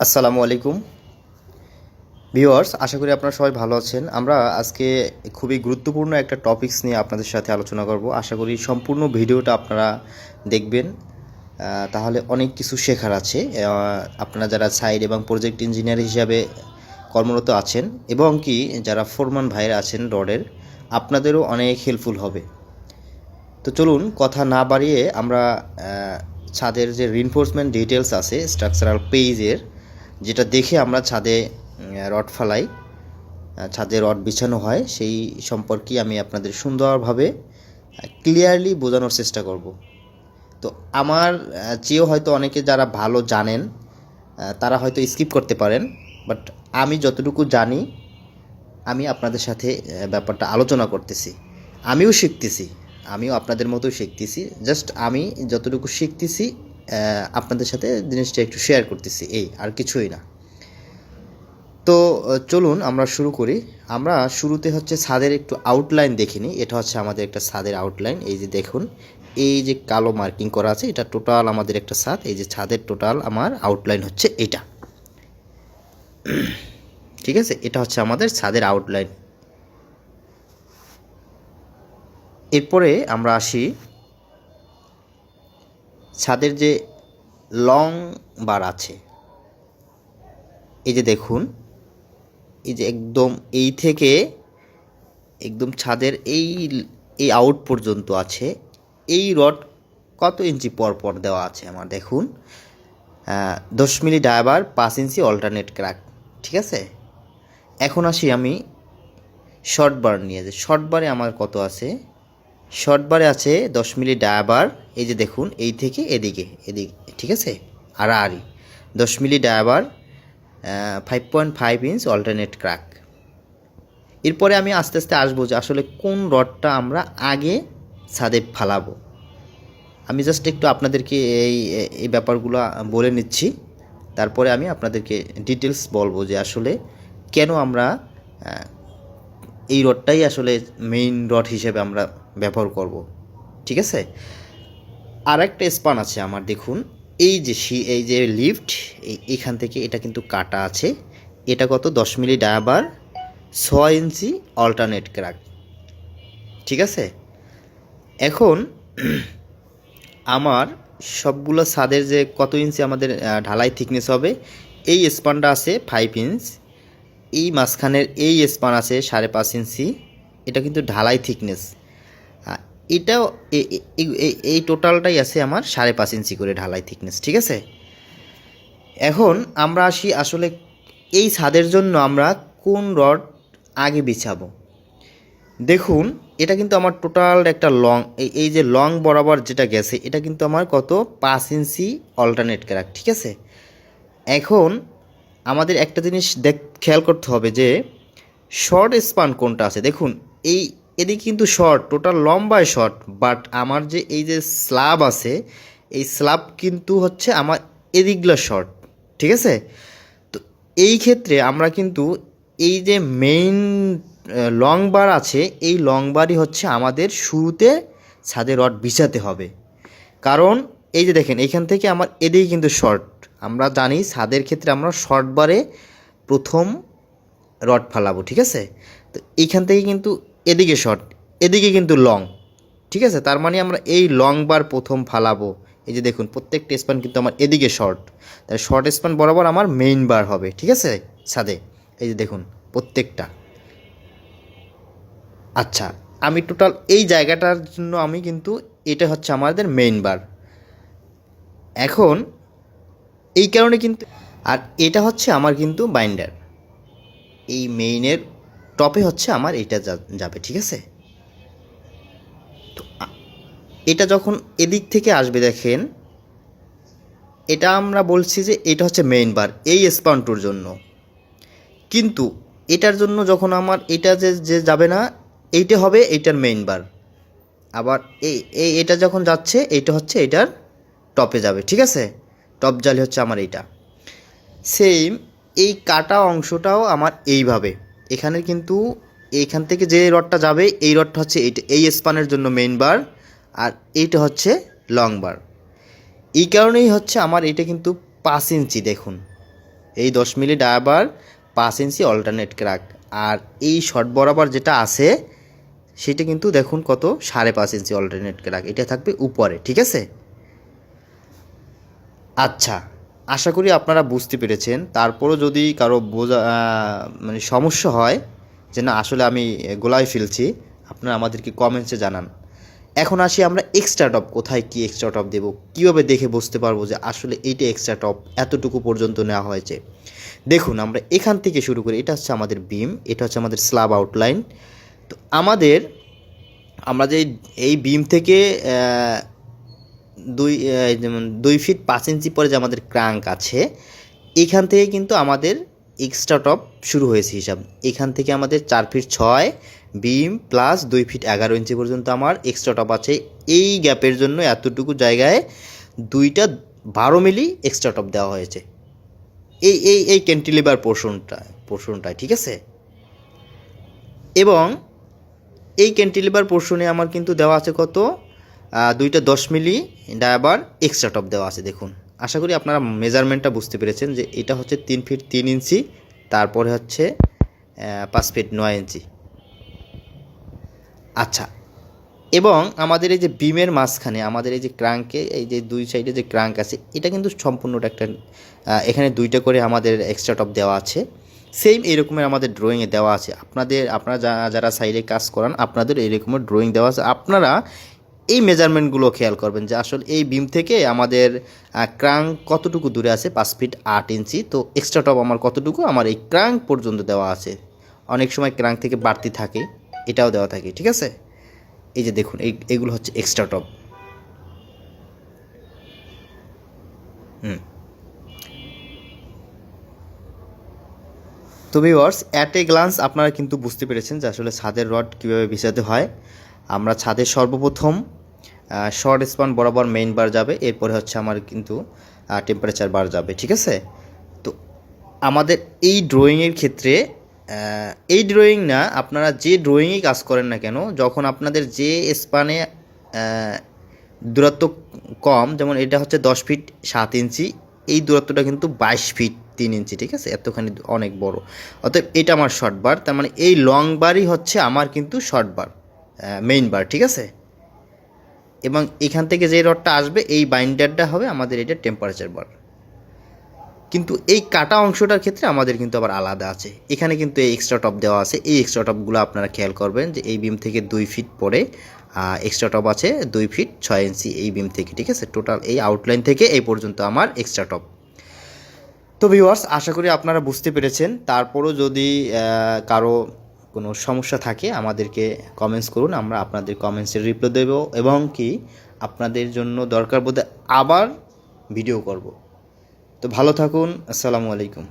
আসসালামু আলাইকুম ভিউয়ার্স, আশা করি আপনারা সবাই ভালো আছেন। আমরা আজকে খুবই গুরুত্বপূর্ণ একটা টপিকস নিয়ে আপনাদের সাথে আলোচনা করব। আশা করি সম্পূর্ণ ভিডিওটা আপনারা দেখবেন, তাহলে অনেক কিছু শেখার আছে। আপনারা যারা সাইট এবং প্রজেক্ট ইঞ্জিনিয়ার হিসাবে কর্মরত আছেন এবং কি যারা ফোরম্যান ভাইয়েরা আছেন রডের, আপনাদেরও অনেক হেল্পফুল হবে। তো চলুন কথা না বাড়িয়ে আমরা ছাদের যে রিনফোর্সমেন্ট ডিটেলস আছে স্ট্রাকচারাল পেজের, যেটা দেখে আমরা ছাদে রড ফালাই, ছাদে রড বিছানো হয়, সেই সম্পর্কে আমি আপনাদের সুন্দরভাবে ক্লিয়ারলি বোঝানোর চেষ্টা করব। তো আমার চেয়েও হয়তো অনেকে যারা ভালো জানেন তারা হয়তো স্কিপ করতে পারেন, বাট আমি যতটুকু জানি আমি আপনাদের সাথে ব্যাপারটা আলোচনা করতেছি। আমিও শিখতেছি, আমিও আপনাদের মতোই শিখতেছি। জাস্ট আমি যতটুকু শিখতেছি আপনাদের সাথে জিনিসটা একটু শেয়ার করতেছি, এই আর কিছুই না। তো চলুন আমরা শুরু করি। আমরা শুরুতে হচ্ছে ছাদের একটু আউটলাইন দেখে নিই। এটা হচ্ছে আমাদের একটা ছাদের আউটলাইন। এই যে দেখুন, এই যে কালো মার্কিং করা আছে, এটা টোটাল আমাদের একটা ছাদ। এই যে ছাদের টোটাল আমার আউটলাইন হচ্ছে এটা, ঠিক আছে? এটা হচ্ছে আমাদের ছাদের আউটলাইন। এরপরে আমরা আসি ছাদের যে লং বার আছে। এই যে দেখুন, এই যে একদম এই থেকে একদম ছাদের এই এই আউট পর্যন্ত আছে। এই রড কত ইঞ্চি পর পর দেওয়া আছে আমার দেখুন, 10 মিলি ডায়াবার, 5 ইঞ্চি অল্টারনেট ক্র্যাক, ঠিক আছে? এখন আসি আমি শর্ট বার নিয়ে। যে শর্ট বারে আমার কত আছে, শর্ট বারে আছে 10 মিলি ডায়াবার। এই যে দেখুন, এই থেকে এদিকে এদিকে, ঠিক আছে? আড়াআড়ি 10 মিলি ডায়াবার, 5.5 ইঞ্চ অল্টারনেট ক্র্যাক। এরপরে আমি আস্তে আস্তে আসবো যে আসলে কোন রডটা আমরা আগে ছাদে ফালাবো। আমি জাস্ট একটু আপনাদেরকে এই এই ব্যাপারগুলো বলে নিচ্ছি, তারপরে আমি আপনাদেরকে ডিটেলস বলবো যে আসলে কেন আমরা এই রডটাই আসলে মেইন রড হিসেবে আমরা ব্যবহার করব, ঠিক আছে? আর একটা স্পান আছে আমার দেখুন, এই যে লিফট, এইখান থেকে এটা কিন্তু কাটা আছে। এটা কত, 10 মিলি ডায়াবার, 6 ইঞ্চি অল্টারনেট ক্র্যাক, ঠিক আছে? এখন আমার সবগুলো ছাদের যে কত ইঞ্চি আমাদের ঢালাই থিকনেস হবে, এই স্পানটা আছে 5 ইঞ্চ, এই মাঝখানের এই স্পান আছে 5.5 ইঞ্চি। এটা কিন্তু ঢালাই থিকনেস। এটাও এই টোটালটাই আছে আমার 5.5 ইঞ্চি করে ঢালাই থিকনেস, ঠিক আছে? এখন আমরা আসি আসলে এই ছাদের জন্য আমরা কোন রড আগে বিছাবো। দেখুন, এটা কিন্তু আমার টোটাল একটা লং, এই যে লং বরাবর যেটা গেছে, এটা কিন্তু আমার কত, 5 ইঞ্চি অল্টারনেট ক্র্যাক, ঠিক আছে? এখন আমাদের একটা জিনিস খেয়াল করতে হবে যে শর্ট স্পান কোনটা আছে। দেখুন, এদিকে কিন্তু শর্ট, টোটাল লম্বায় শর্ট, বাট আমার যে এই যে স্ল্যাব আছে, এই স্ল্যাব কিন্তু হচ্ছে আমার এদিকগুলো শর্ট, ঠিক আছে? তো এই ক্ষেত্রে আমরা কিন্তু এই যে মেইন লং বার আছে, এই লং বারই হচ্ছে আমাদের শুরুতে ছাদে রড বিছাতে হবে। কারণ এই যে দেখেন, এখান থেকে আমার এদিকে কিন্তু শর্ট। আমরা জানি ছাদের ক্ষেত্রে আমরা শর্ট বারে প্রথম রড ফালাবো, ঠিক আছে? তো এইখান থেকে কিন্তু এদিকে শর্ট, এদিকে কিন্তু লং, ঠিক আছে? তার মানে আমরা এই লং বার প্রথম ফালাবো। এই যে দেখুন, প্রত্যেকটা স্পান কিন্তু আমার এদিকে শর্ট, তাই শর্ট স্পান বরাবর আমার মেইন বার হবে, ঠিক আছে? ছাদে এই যে দেখুন প্রত্যেকটা। আচ্ছা, আমি টোটাল এই জায়গাটার জন্য আমি কিন্তু এটা হচ্ছে আমাদের মেইন বার। এখন এই কারণে কিন্তু, আর এটা হচ্ছে আমার কিন্তু বাইন্ডার, এই মেইনের টপে হচ্ছে আমার এটা যাবে, ঠিক আছে? তো এটা যখন এদিক থেকে আসবে, দেখেন এটা আমরা বলছি যে এটা হচ্ছে মেইন বার এই স্পানটুর জন্য। কিন্তু এটার জন্য যখন আমার এটা যে যাবে না, এইটা হবে এইটার মেইন বার। আবার এটা যখন যাচ্ছে, এইটা হচ্ছে এটার টপে যাবে, ঠিক আছে? টপ জালি হচ্ছে আমার এইটা। সেম এই কাটা অংশটাও আমার এইভাবে, এখানে কিন্তু এইখান থেকে যে রডটা যাবে, এই রডটা হচ্ছে এইটা, এই স্পানের জন্য মেইন বার, আর এইটা হচ্ছে লং বার। এই কারণেই হচ্ছে আমার এটা কিন্তু 5 ইঞ্চি, দেখুন এই 10 মিলি ডায়াবার 5 ইঞ্চি অল্টারনেট ক্র্যাক। আর এই শর্ট বরাবর যেটা আছে সেটা কিন্তু দেখুন কত 5.5 ইঞ্চি অল্টারনেট ক্র্যাক, এটা থাকবে উপরে, ঠিক আছে। আচ্ছা, আশা করি আপনারা বুঝতে পেরেছেন। তারপরও যদি কারো বোঝা মানে সমস্যা হয় যে না আসলে আমি গোলায় ফেলছি, আপনারা আমাদেরকে কমেন্টসে জানান। এখন আসি আমরা এক্সট্রা টপ, কোথায় কি এক্সট্রা টপ দেবো, কীভাবে দেখে বুঝতে পারবো যে আসলে এইটা এক্সট্রা টপ এতটুকু পর্যন্ত নেওয়া হয়েছে। দেখুন আমরা এখান থেকে শুরু করি, এটা হচ্ছে আমাদের বিম, এটা হচ্ছে আমাদের স্ল্যাব আউটলাইন। তো আমরা যে এই বিম থেকে যেমন 2 ফিট 5 ইঞ্চি পরে যে আমাদের ক্রাঙ্ক আছে, এখান থেকে কিন্তু আমাদের এক্সট্রা টপ শুরু হয়েছে হিসাব। এখান থেকে আমাদের 4 ফিট 6 বিম প্লাস 2 ফিট 11 ইঞ্চি পর্যন্ত আমার এক্সট্রা টপ আছে। এই গ্যাপের জন্য এতটুকু জায়গায় 2টা 12 মিলি এক্সট্রা টপ দেওয়া হয়েছে এই এই এই ক্যান্টিলিভার পোর্শনটায়, ঠিক আছে। এবং এই ক্যান্টিলিভার পোর্শনে আমার কিন্তু দেওয়া আছে কত, 2টা 10 মিলি ডায়াবার এক্সট্রা টপ দেওয়া আছে। দেখুন, আশা করি আপনারা মেজারমেন্টটা বুঝতে পেরেছেন যে এটা হচ্ছে 3 ফিট 3 ইঞ্চি, তারপরে হচ্ছে 5 ফিট 9 ইঞ্চি। আচ্ছা, এবং আমাদের এই যে বিমের মাঝখানে আমাদের এই যে ক্রাঙ্কে এই যে 2 সাইডে যে ক্রাঙ্ক আছে, এটা কিন্তু সম্পূর্ণটা একটা এখানে 2টা করে আমাদের এক্সট্রা টপ দেওয়া আছে। সেম এরকমের আমাদের ড্রয়িংয়ে দেওয়া আছে। আপনারা যারা সাইডে কাজ করান আপনাদের এরকমের ড্রয়িং দেওয়া আছে। আপনারা এই মেজারমেন্টগুলো খেয়াল করবেন যে আসলে এই বিম থেকে আমাদের ক্রাঙ্ক কতটুকু দূরে আছে, 5 ফিট 8 ইঞ্চি। তো এক্সট্রা টপ আমার কতটুকু, আমার এই ক্রাঙ্ক পর্যন্ত দেওয়া আছে। অনেক সময় ক্রাঙ্ক থেকে বাড়তি থাকে, এটাও দেওয়া থাকে, ঠিক আছে। এই যে দেখুন এইগুলো হচ্ছে এক্সট্রা টপ। তো ভিউয়ার্স, অ্যাট এ গ্লান্স আপনারা কিন্তু বুঝতে পেরেছেন যে আসলে ছাদের রড কীভাবে বিছাতে হয়। আমরা ছাদের সর্বপ্রথম শর্ট স্পান বরাবর মেইন বার যাবে, এরপরে হচ্ছে আমার কিন্তু টেম্পারেচার বার যাবে, ঠিক আছে। তো আমাদের এই ড্রয়িংয়ের ক্ষেত্রে এই ড্রয়িং না, আপনারা যে ড্রয়িংয়ে কাজ করেন না কেন, যখন আপনাদের যে স্পানে দূরত্ব কম, যেমন এটা হচ্ছে 10 ফিট 7 ইঞ্চি, এই দূরত্বটা কিন্তু 22 ফিট 3 ইঞ্চি, ঠিক আছে, এতখানি অনেক বড়। অতএব এটা আমার শর্ট বার, তার মানে এই লং বারই হচ্ছে আমার কিন্তু শর্ট বার, মেইন বার, ঠিক আছে। এবং এখান থেকে যে রডটা আসবে এই বাইন্ডারটা হবে আমাদের এটা টেম্পারেচার বার। কিন্তু এই কাটা অংশটার ক্ষেত্রে আমাদের কিন্তু আবার আলাদা আছে। এখানে কিন্তু এই এক্সট্রা টপ দেওয়া আছে। এই এক্সট্রা টপগুলো আপনারা খেয়াল করবেন যে এই বিম থেকে 2 ফিট পরে এক্সট্রা টপ আছে 2 ফিট 6 ইঞ্চি এই বিম থেকে, ঠিক আছে। টোটাল এই আউটলাইন থেকে এই পর্যন্ত আমার এক্সট্রা টপ। তো ভিউয়ার্স, আশা করি আপনারা বুঝতে পেরেছেন। তারপরও যদি কারো কোনো সমস্যা থাকে আমাদেরকে কমেন্টস করুন, আমরা আপনাদের কমেন্টসের রিপ্লাই দেব এবং কি আপনাদের জন্য দরকার বোধে আবার ভিডিও করব। তো ভালো থাকুন, আসসালামু আলাইকুম।